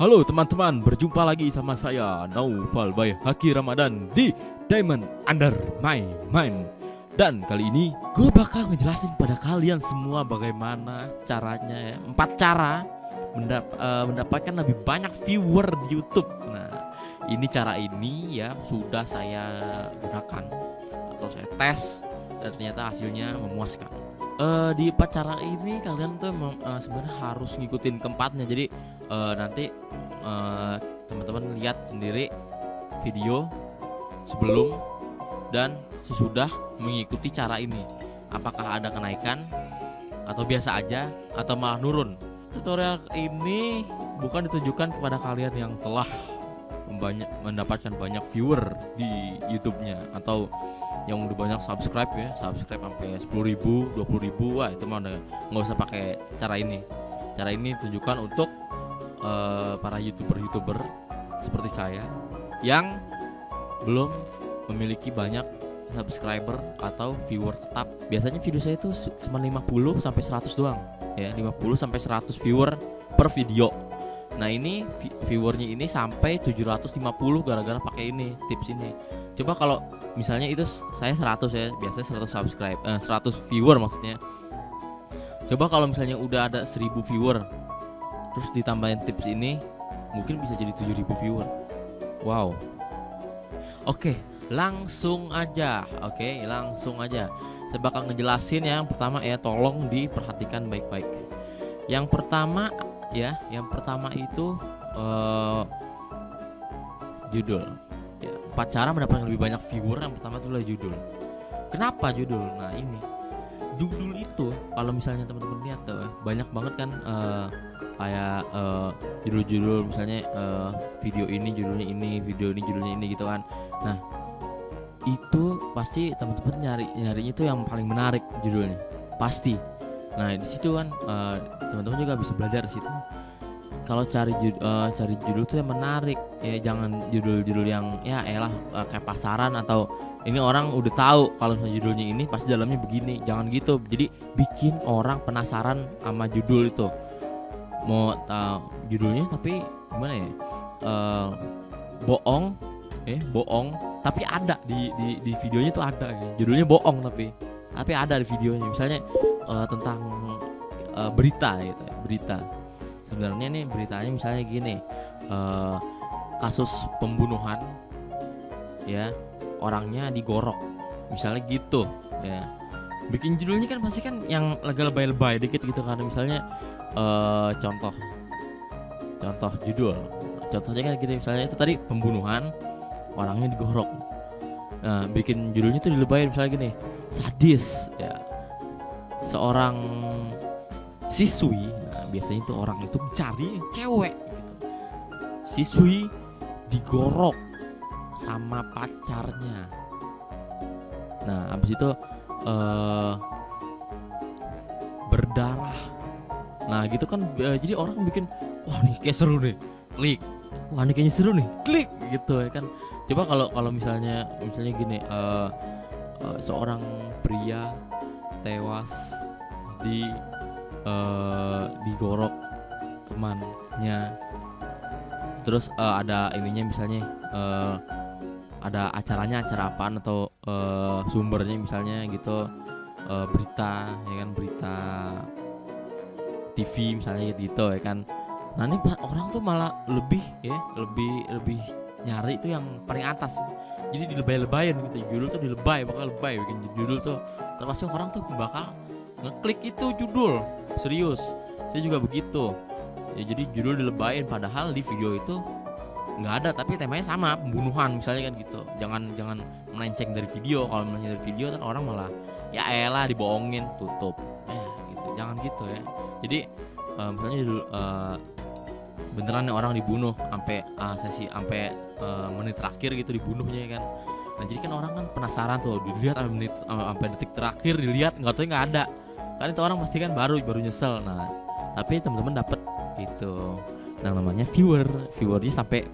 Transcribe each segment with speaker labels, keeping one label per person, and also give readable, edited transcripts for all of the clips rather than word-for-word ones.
Speaker 1: Halo teman-teman, berjumpa lagi sama saya Naufal by Haki Ramadan di Diamond Under My Mind. Dan kali ini gue bakal ngejelasin pada kalian semua bagaimana caranya ya, 4 cara mendapatkan lebih banyak viewer di YouTube. Nah, ini cara ini ya sudah saya gunakan atau saya tes dan ternyata hasilnya memuaskan. Di 4 cara ini kalian tuh sebenarnya harus ngikutin keempatnya. Jadi nanti teman-teman lihat sendiri video sebelum dan sesudah mengikuti cara ini, apakah ada kenaikan atau biasa aja atau malah nurun. Tutorial ini bukan ditujukan kepada kalian yang telah mendapatkan banyak viewer di YouTube-nya atau yang udah banyak subscribe ya, subscribe sampai 10.000, 20.000, wah itu mah udah nggak usah pakai cara ini. Cara ini ditujukan untuk para youtuber seperti saya yang belum memiliki banyak subscriber atau viewer tetap. Biasanya video saya itu cuma 50 sampai 100 doang ya, 50 sampai 100 viewer per video. Nah, ini viewernya ini sampai 750 gara-gara pakai ini, tips ini. Coba kalau misalnya itu saya 100 ya, biasanya 100 subscribe, 100 viewer maksudnya. Coba kalau misalnya udah ada 1000 viewer terus ditambahin tips ini, mungkin bisa jadi 7000 viewer. Wow. Oke, langsung aja. Saya bakal ngejelasin yang pertama ya, tolong diperhatikan baik-baik. Yang pertama itu judul. Ya, 4 cara mendapatkan lebih banyak viewer. Yang pertama itu adalah judul. Kenapa judul? Nah, ini judul itu kalau misalnya teman-teman lihat tuh, banyak banget kan kayak judul-judul misalnya video ini judulnya ini, video ini judulnya ini gitu kan. Nah, itu pasti teman-teman nyarinya itu yang paling menarik judulnya pasti. Nah, di situ kan teman-teman juga bisa belajar di situ. Kalau cari judul tuh yang menarik ya, jangan judul-judul yang ya elah kayak pasaran atau ini orang udah tahu kalau judulnya ini pasti dalamnya begini. Jangan gitu. Jadi bikin orang penasaran sama judul itu. Mau judulnya tapi gimana ya? Bohong tapi ada di videonya tuh ada ya. Judulnya bohong tapi ada di videonya. Misalnya tentang berita gitu ya, berita. Sebenarnya nih beritanya misalnya gini, kasus pembunuhan ya, orangnya digorok misalnya gitu ya. Bikin judulnya kan pasti kan yang agak lebay-lebay dikit gitu kan. Misalnya contoh judul, contohnya kan gitu, misalnya itu tadi pembunuhan, orangnya digorok. Nah, bikin judulnya tuh dilebayin misalnya gini, sadis ya, seorang siswi. Nah, biasanya tuh orang itu mencari cewek gitu. Siswi digorok sama pacarnya. Nah, abis itu berdarah. Nah, gitu kan jadi orang bikin, wah nih kayak seru nih, klik. Wah ini kayaknya seru nih, klik gitu ya kan. Coba kalau misalnya gini, seorang pria tewas digorok temannya. Terus ada ininya misalnya ada acara apaan atau sumbernya misalnya gitu, berita ya kan, berita TV misalnya gitu ya kan. Nah, ini orang tuh malah lebih nyari itu yang paling atas. Jadi dilebay-lebayin gitu. Judul tuh bakal lebay bikin judul tuh. Terpaksa orang tuh bakal ngeklik itu judul. Serius. Saya juga begitu. Ya, jadi judul dilebayin padahal di video itu nggak ada, tapi temanya sama, pembunuhan misalnya kan gitu. Jangan melenceng dari video. Kalau melenceng dari video kan orang malah ya elah dibohongin, tutup. Gitu. Jangan gitu ya. Jadi misalnya judul beneran nih orang dibunuh sampai menit terakhir gitu dibunuhnya kan. Nah, jadi kan orang kan penasaran tuh, dilihat sampai detik terakhir, dilihat nggak tahu nggak ada kan, itu orang pasti kan baru nyesel. Nah, tapi teman-teman dapet gitu, nah namanya viewernya sampai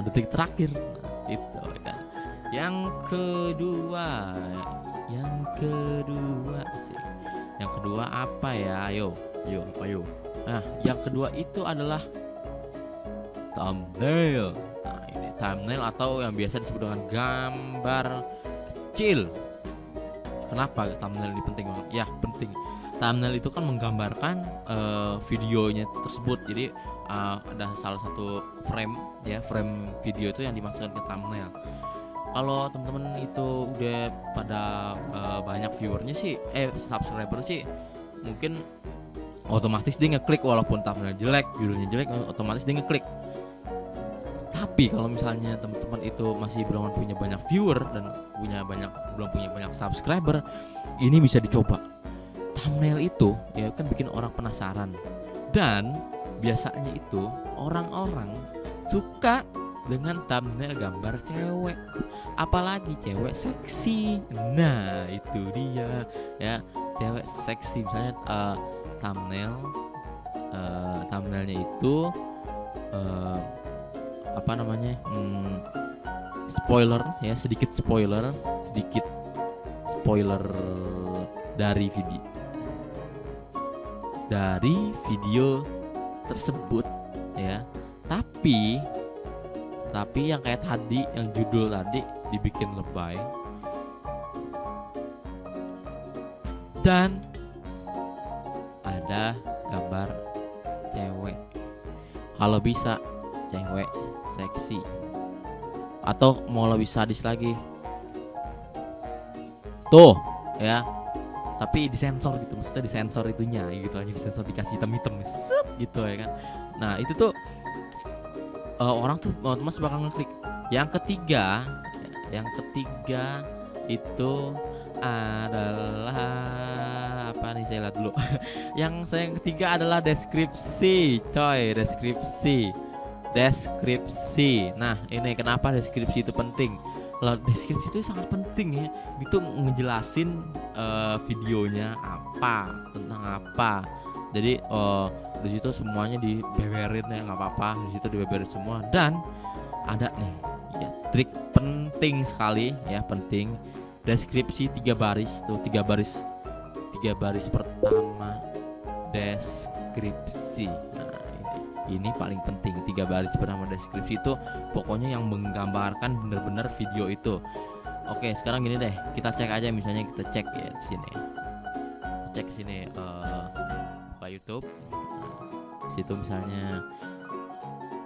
Speaker 1: detik terakhir. Nah, itu kan. Yang kedua sih, yang kedua apa ya, ayo. Nah, yang kedua itu adalah thumbnail. Nah, ini thumbnail atau yang biasa disebut dengan gambar kecil. Kenapa thumbnail ini penting banget? Ya, penting. Thumbnail itu kan menggambarkan videonya tersebut. Jadi ada salah satu frame video itu yang dimasukkan ke thumbnail. Kalau teman-teman itu udah pada banyak viewernya sih, subscriber sih, mungkin otomatis dia ngeklik walaupun thumbnail jelek, judulnya jelek, otomatis dia ngeklik. Tapi kalau misalnya teman-teman itu masih belum punya banyak viewer dan belum punya banyak subscriber, ini bisa dicoba. Thumbnail itu ya kan bikin orang penasaran, dan biasanya itu orang-orang suka dengan thumbnail gambar cewek, apalagi cewek seksi. Nah itu dia ya, cewek seksi. Misalnya thumbnailnya itu spoiler ya, sedikit spoiler dari video tersebut ya. Tapi yang kayak tadi, yang judul tadi dibikin lebay dan ada gambar cewek, kalau bisa cewek seksi, atau mau lebih sadis lagi tuh ya, tapi disensor gitu, maksudnya disensor itunya gitu aja, disensor, dikasih hitam gitu ya kan. Nah itu tuh orang tuh otomatis bakal ngeklik. Yang ketiga itu adalah apa nih, saya lihat dulu. Yang ketiga adalah deskripsi, coy, deskripsi. Nah ini kenapa deskripsi itu penting? Deskripsi itu sangat penting ya, itu ngejelasin videonya tentang apa. Jadi di situ semuanya dibeberin ya, nggak apa-apa, di situ dibeberin semua. Dan ada nih ya trik penting sekali ya, penting. Deskripsi 3 baris tuh, 3 baris pertama deskripsi. Nah ini paling penting, 3 baris pertama deskripsi itu pokoknya yang menggambarkan benar-benar video itu. Oke, sekarang gini deh, kita cek aja, misalnya kita cek ya di sini. Cek di sini buka YouTube. Di situ misalnya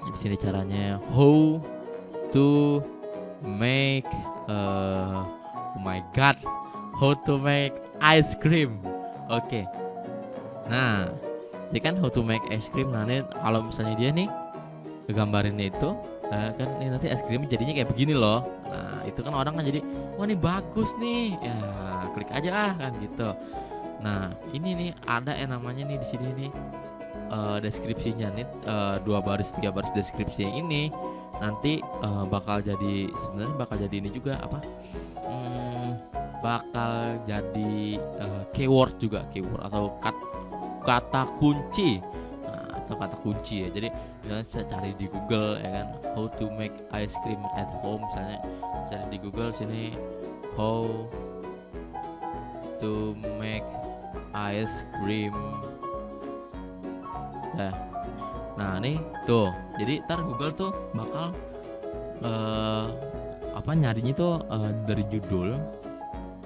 Speaker 1: di sini caranya how to make oh my god, how to make ice cream. Oke. Nah, ini kan how to make ice cream. Nah, ini kalau misalnya dia nih gambarinnya itu kan ini nanti es krim jadinya kayak begini loh. Nah itu kan orang kan jadi, wah ini bagus nih ya, klik aja kan gitu. Nah ini nih ada yang namanya nih di sini nih deskripsinya nih 2 baris 3 baris deskripsinya ini nanti bakal jadi, sebenarnya bakal jadi ini juga apa, bakal jadi keyword juga, keyword atau kata kunci. Atau kata kunci ya. Jadi misalnya saya cari di Google ya kan, how to make ice cream at home, misalnya cari di Google sini how to make ice cream. Nah nih tuh, jadi ntar Google tuh bakal nyarinya tuh dari judul,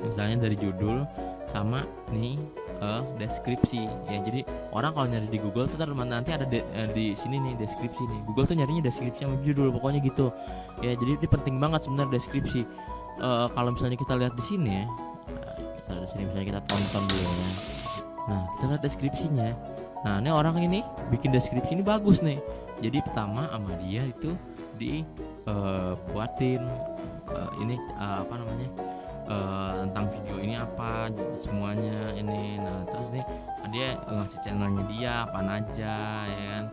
Speaker 1: misalnya dari judul sama nih deskripsi ya. Jadi orang kalau nyari di Google tuh nanti ada di sini nih deskripsi nih. Google tuh nyarinya deskripsi sama judul, pokoknya gitu ya. Jadi ini penting banget sebenarnya deskripsi. Kalau misalnya kita lihat di sini ya, misalnya kita tonton dulu ya. Nah kita lihat deskripsinya. Nah ini orang ini bikin deskripsi ini bagus nih. Jadi pertama sama dia itu buatin ini tentang video ini apa semuanya ini. Nah terus nih dia ngasih channelnya dia apa aja ya kan,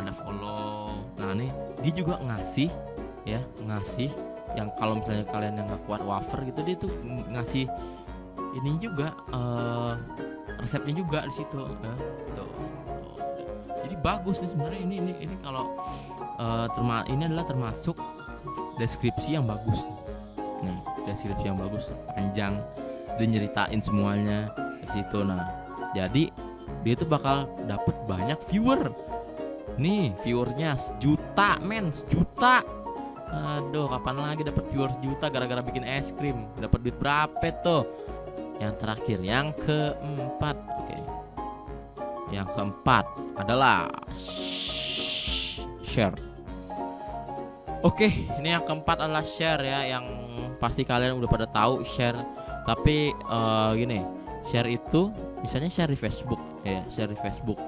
Speaker 1: ada follow. Nah nih dia juga ngasih yang kalau misalnya kalian yang nggak kuat wafer gitu, dia tuh ngasih ini juga resepnya juga di situ. Tuh. Jadi bagus nih sebenarnya ini kalau ini adalah termasuk deskripsi yang bagus. Nih deskripsi yang bagus, panjang, dia nyeritain semuanya di situ. Nah jadi dia tuh bakal dapet banyak viewer Nih viewersnya sejuta men, sejuta. Aduh, kapan lagi dapat viewers sejuta gara-gara bikin es krim? Dapat duit berapa tuh? Yang terakhir, yang keempat. Oke. Yang keempat adalah share. Oke, ini yang keempat adalah share ya, yang pasti kalian udah pada tahu share. Tapi gini, share itu misalnya share di Facebook ya, share di Facebook.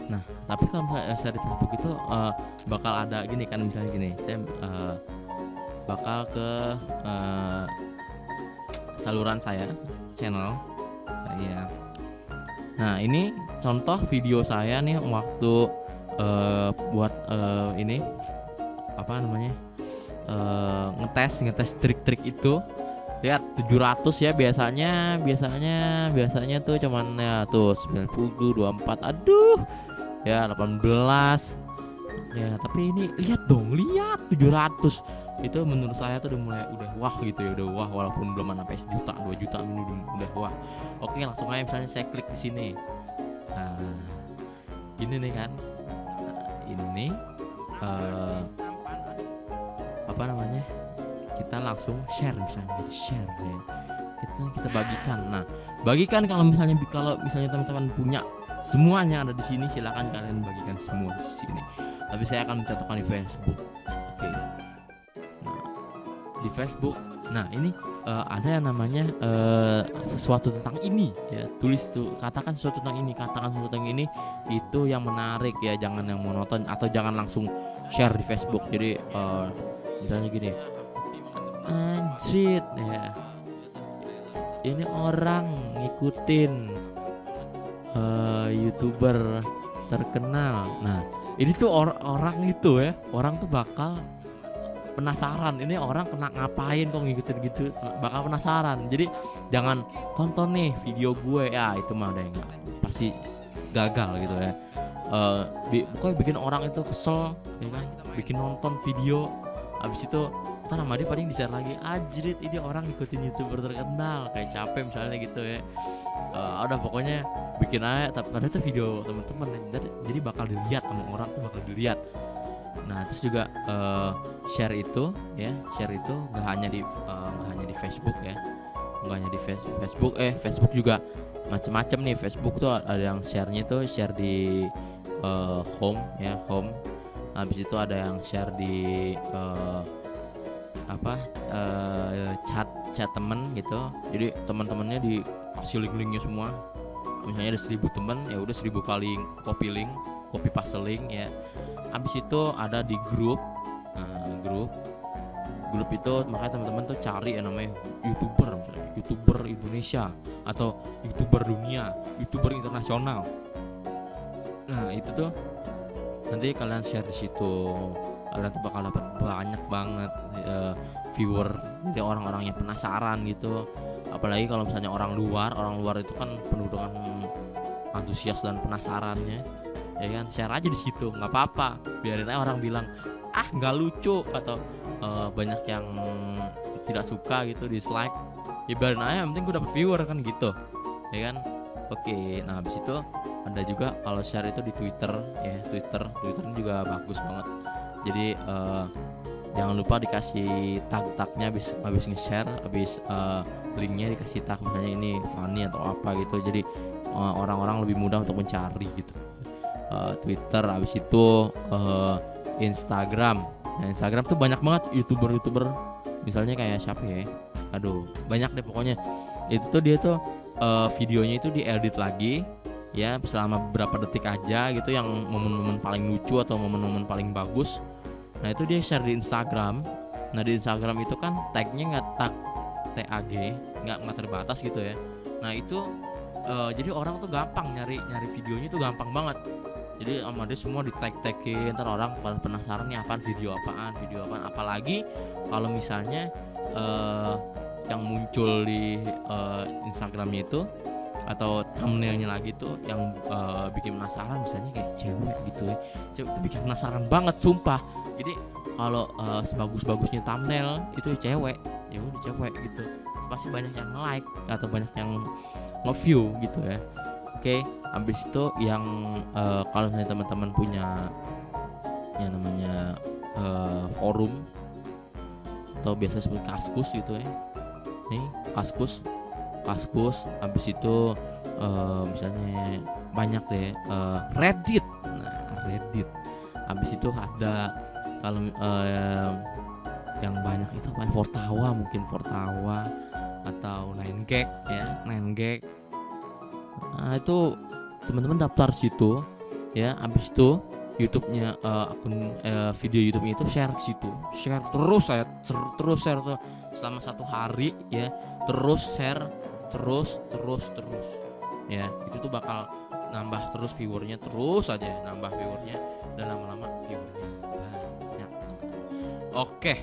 Speaker 1: Nah, tapi kalau share di Facebook itu bakal ada gini kan, misalnya gini, saya bakal ke saluran saya, channel ya. Nah, ini contoh video saya nih waktu buat ini apa namanya, ngetes trik-trik itu. Lihat 700 ya, biasanya tuh cuman ya tuh 90, 24, aduh ya 18 ya. Tapi ini lihat dong, lihat 700 itu menurut saya tuh udah wah gitu ya, udah wah, walaupun belum sampai sejuta, 2 juta ini udah wah. Oke, langsung aja misalnya saya klik di sini. Nah, ini nih kan, ini apa namanya, kita langsung share, misalnya share ya. Kita bagikan. Nah, bagikan kalau misalnya teman-teman punya semuanya ada di sini, silakan kalian bagikan semua di sini. Tapi saya akan mencontohkan di Facebook. Oke. Nah, di Facebook. Nah, ini ada yang namanya sesuatu tentang ini ya. Tulis tuh, katakan sesuatu tentang ini itu yang menarik ya, jangan yang monoton, atau jangan langsung share di Facebook. Jadi misalnya gini, anjrit ya, ini orang ngikutin YouTuber terkenal. Nah, ini tuh orang itu ya, orang tuh bakal penasaran, ini orang kena ngapain kok ngikutin gitu, bakal penasaran. Jadi jangan tonton nih video gue ya, itu mah udah enggak, pasti gagal gitu ya. Pokoknya bikin orang itu kesel ya kan, bikin nonton video, habis itu ntar sama dia paling di-share lagi, ajrit ini orang ngikutin YouTuber terkenal, kayak capek misalnya gitu ya. Udah pokoknya bikin aja, tapi padahal itu video teman-teman, jadi bakal dilihat sama orang tuh, bakal dilihat. Nah, terus juga share itu nggak hanya di Facebook ya, nggak hanya di Facebook. Facebook juga macem-macem nih. Facebook tuh ada yang share-nya tuh share di home ya, home. Habis itu ada yang share di chat temen gitu. Jadi teman-temannya dikasih link-linknya semua. Misalnya ada 1000 teman, ya udah 1000 kali copy paste link ya. Habis itu ada di grup. Nah, grup itu makanya teman-teman tuh cari yang namanya YouTuber, misalnya YouTuber Indonesia atau YouTuber dunia, YouTuber internasional. Nah, itu tuh nanti kalian share di situ, kalian tuh bakal dapat banyak banget viewer. Jadi orang-orang yang penasaran gitu. Apalagi kalau misalnya orang luar itu kan penuh dengan antusias dan penasarannya. Ya kan, share aja di situ, nggak apa-apa. Biarin aja orang bilang nggak lucu atau banyak yang tidak suka gitu, dislike. Ya biarin aja, yang penting gue dapet viewer kan gitu. Ya kan. Oke, nah habis itu ada juga kalau share itu di Twitter ya, Twitter juga bagus banget. Jadi jangan lupa dikasih tag-tagnya habis nge-share, habis linknya dikasih tag, misalnya ini funny atau apa gitu. Jadi orang-orang lebih mudah untuk mencari gitu. Twitter, habis itu Instagram. Nah, Instagram tuh banyak banget YouTuber, misalnya kayak siapa ya? Aduh, banyak deh pokoknya. Itu tuh dia tuh videonya itu diedit lagi ya, selama beberapa detik aja gitu, yang momen-momen paling lucu atau momen-momen paling bagus. Nah, itu dia share di Instagram. Nah, di Instagram itu kan tagnya nggak tag, nggak terbatas gitu ya. Nah, itu jadi orang tuh gampang nyari videonya tuh gampang banget. Jadi sama dia semua di tag-tagin, ntar orang pada penasaran nih video apaan. Apalagi kalau misalnya yang muncul di Instagramnya itu atau thumbnailnya lagi tuh yang bikin penasaran, misalnya kayak cewek gitu ya, cewek itu bikin penasaran banget sumpah. Jadi kalau sebagus-bagusnya thumbnail itu cewek, ya udah cewek gitu, pasti banyak yang like atau banyak yang nge-view gitu ya. Oke, habis itu yang kalau misalnya teman-teman punya yang namanya forum atau biasa disebut kaskus gitu ya. Nih kaskus habis itu misalnya banyak deh Reddit. Nah Reddit habis itu ada kalau yang banyak itu apa, Fortawa, mungkin Fortawa atau 9gag ya, 9gag. Nah itu teman-teman daftar situ ya. Habis itu YouTube-nya akun video YouTube-nya itu share ke situ, share terus terus share tuh selama 1 hari ya, terus share terus ya. Itu tuh bakal nambah terus viewernya, terus aja nambah viewernya, dan lama-lama viewernya banyak. Oke,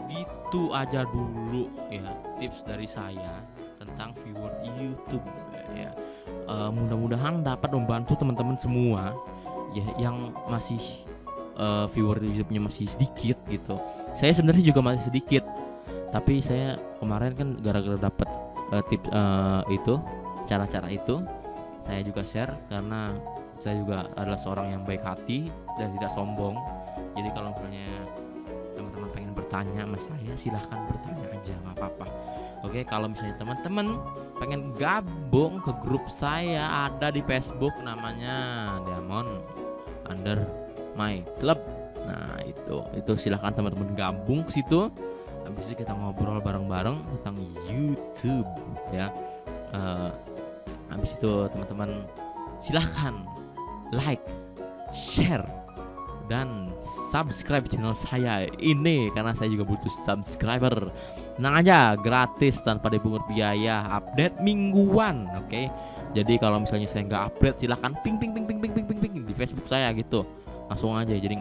Speaker 1: gitu aja dulu ya tips dari saya tentang viewer YouTube ya. Mudah-mudahan dapat membantu teman-teman semua ya yang masih viewer YouTube-nya masih sedikit gitu. Saya sebenarnya juga masih sedikit, tapi saya kemarin kan gara-gara dapat tips itu, cara-cara itu, saya juga share karena saya juga adalah seorang yang baik hati dan tidak sombong. Jadi kalau misalnya teman-teman pengen bertanya sama saya, silahkan bertanya aja, nggak apa-apa. Oke, kalau misalnya teman-teman pengen gabung ke grup saya, ada di Facebook namanya Diamond Under My Club. Nah itu silahkan teman-teman gabung ke situ. Habis itu kita ngobrol bareng-bareng tentang YouTube ya. Habis itu teman-teman silahkan like, share, dan subscribe channel saya ini karena saya juga butuh subscriber. Tenang aja, gratis tanpa dipungut biaya, update mingguan, oke? Jadi kalau misalnya saya nggak update, silahkan ping di Facebook saya gitu, langsung aja. Jadi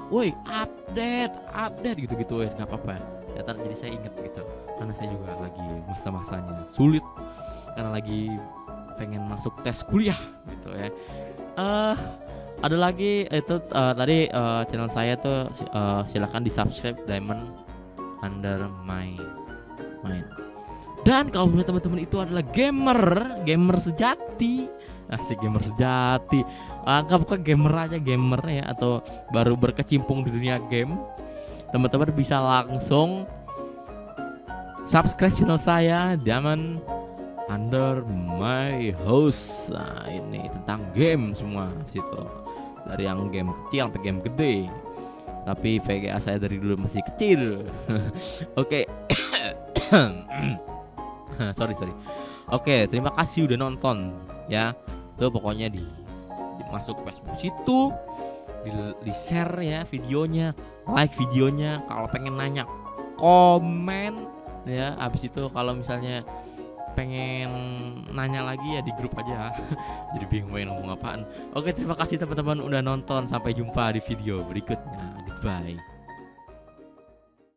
Speaker 1: woi update gitu ya, nggak apa-apa ya. Jadi saya inget gitu, karena saya juga lagi masa-masanya sulit karena lagi pengen masuk tes kuliah gitu ya. Ada lagi itu tadi channel saya tuh silahkan di subscribe, Diamond Under My Mind. Dan kalau menurut teman-teman itu adalah gamer sejati, asik gamer sejati, anggap bukan gamer aja, gamer ya, atau baru berkecimpung di dunia game, teman-teman bisa langsung subscribe channel saya Diamond Under My House. Nah ini tentang game semua situ, dari yang game kecil sampai game gede. Tapi VGA saya dari dulu masih kecil. Oke. sorry. Oke, terima kasih udah nonton ya. Tuh pokoknya masuk Facebook situ, di share ya videonya, like videonya. Kalau pengen nanya, komen ya. Habis itu kalau misalnya pengen nanya lagi ya di grup aja. Jadi bingung mau ngomong apaan. Oke, terima kasih teman-teman udah nonton. Sampai jumpa di video berikutnya. Goodbye.